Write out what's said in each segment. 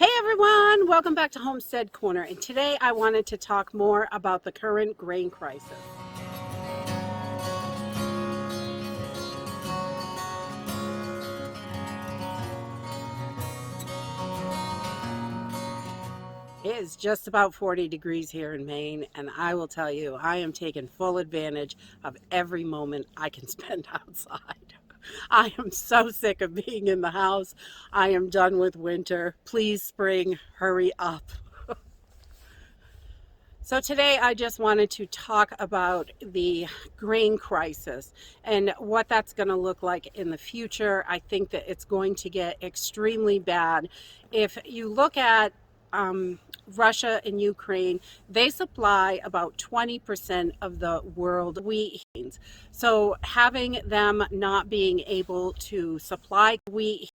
Hey everyone, welcome back to Homestead Corner, and today I wanted to talk more about the current grain crisis. It is just about 40 degrees here in Maine, and I will tell you, I am taking full advantage of every moment I can spend outside. I am so sick of being in the house. I am done with winter. Please, spring, hurry up. So today I just wanted to talk about the grain crisis and what that's going to look like in the future. I think that it's going to get extremely bad. If you look at Russia and Ukraine, they supply about 20% of the world wheat. So having them not being able to supply wheat,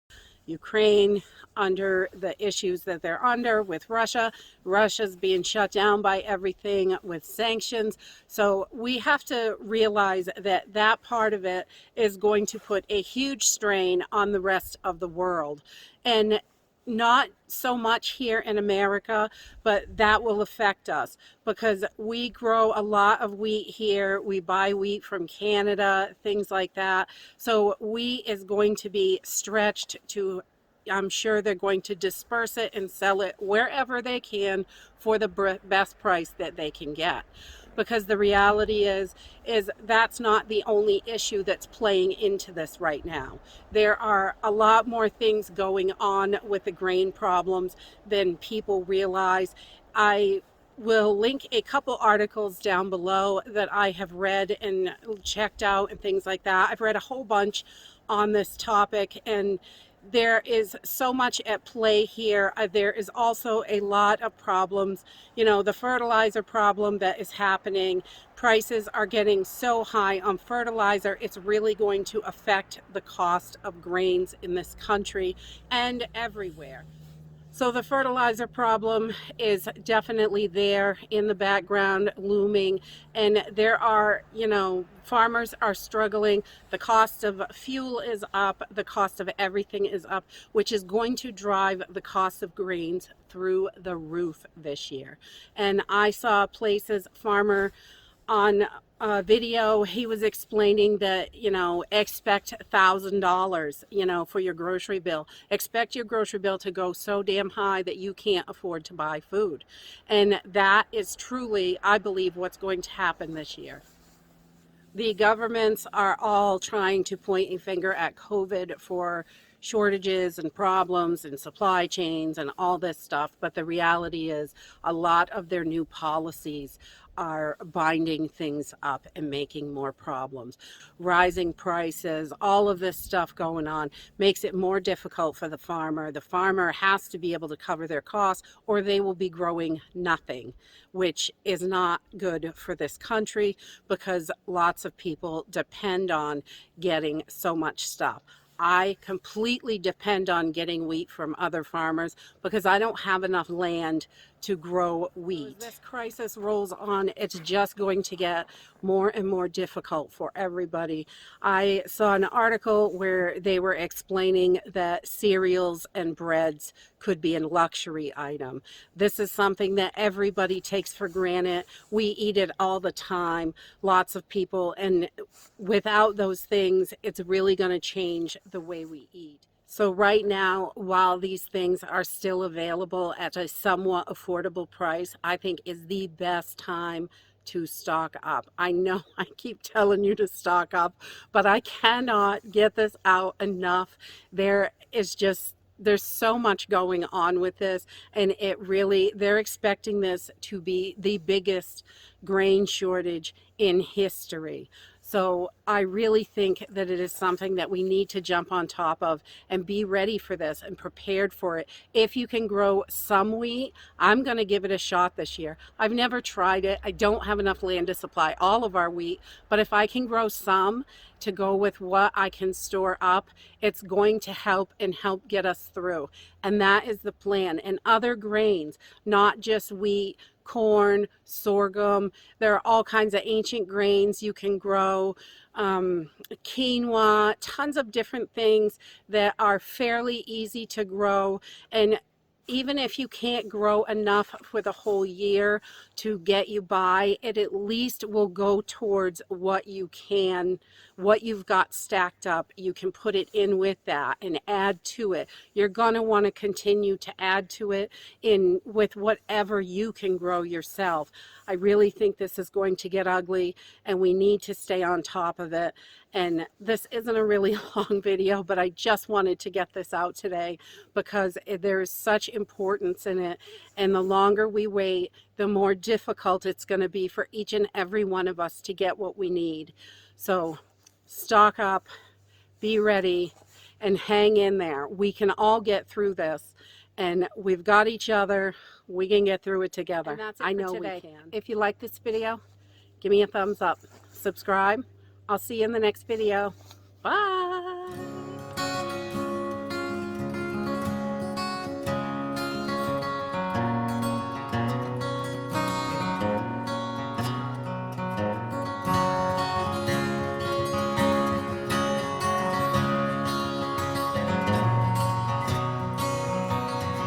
Ukraine under the issues that they're under with Russia. Russia's being shut down by everything with sanctions. So we have to realize that that part of it is going to put a huge strain on the rest of the world. And not so much here in America, but that will affect us because we grow a lot of wheat here. We buy wheat from Canada, things like that. So wheat is going to be stretched to, I'm sure they're going to disperse it and sell it wherever they can for the best price that they can get. Because the reality is that's not the only issue that's playing into this right now. There are a lot more things going on with the grain problems than people realize. I will link a couple articles down below that I have read and checked out and things like that. I've read a whole bunch on this topic, and there is so much at play here. There is also a lot of problems. You know, the fertilizer problem that is happening. Prices are getting so high on fertilizer, it's really going to affect the cost of grains in this country and everywhere. So the fertilizer problem is definitely there in the background, looming, and there are, farmers are struggling. The cost of fuel is up, the cost of everything is up, which is going to drive the cost of grains through the roof this year. And I saw places, farmer on a video, he was explaining that, expect $1,000, for your grocery bill. Expect your grocery bill to go so damn high that you can't afford to buy food. And that is truly, I believe, what's going to happen this year. The governments are all trying to point a finger at COVID for shortages and problems and supply chains and all this stuff. But the reality is a lot of their new policies are binding things up and making more problems. Rising prices, all of this stuff going on makes it more difficult for the farmer. The farmer has to be able to cover their costs or they will be growing nothing, which is not good for this country because lots of people depend on getting so much stuff. I completely depend on getting wheat from other farmers because I don't have enough land to grow wheat. As this crisis rolls on, it's just going to get more and more difficult for everybody. I saw an article where they were explaining that cereals and breads could be a luxury item. This is something that everybody takes for granted. We eat it all the time, lots of people, and without those things, it's really going to change the way we eat. So right now, while these things are still available at a somewhat affordable price, I think is the best time to stock up. I know I keep telling you to stock up, but I cannot get this out enough. There's so much going on with this, and they're expecting this to be the biggest grain shortage in history. So I really think that it is something that we need to jump on top of and be ready for this and prepared for it. If you can grow some wheat, I'm going to give it a shot this year. I've never tried it. I don't have enough land to supply all of our wheat, but if I can grow some to go with what I can store up, it's going to help get us through. And that is the plan. And other grains, not just wheat, corn, sorghum. There are all kinds of ancient grains you can grow, quinoa, tons of different things that are fairly easy to grow. And even if you can't grow enough for the whole year to get you by, it at least will go towards what you can, what you've got stacked up. You can put it in with that and add to it. You're going to want to continue to add to it in with whatever you can grow yourself. I really think this is going to get ugly, and we need to stay on top of it. And this isn't a really long video, but I just wanted to get this out today because there is such importance in it. And the longer we wait, the more difficult it's going to be for each and every one of us to get what we need. So stock up, be ready, and hang in there. We can all get through this, and we've got each other. We can get through it together. And that's it. I know we can. If you like this video, give me a thumbs up. Subscribe. I'll see you in the next video. Bye.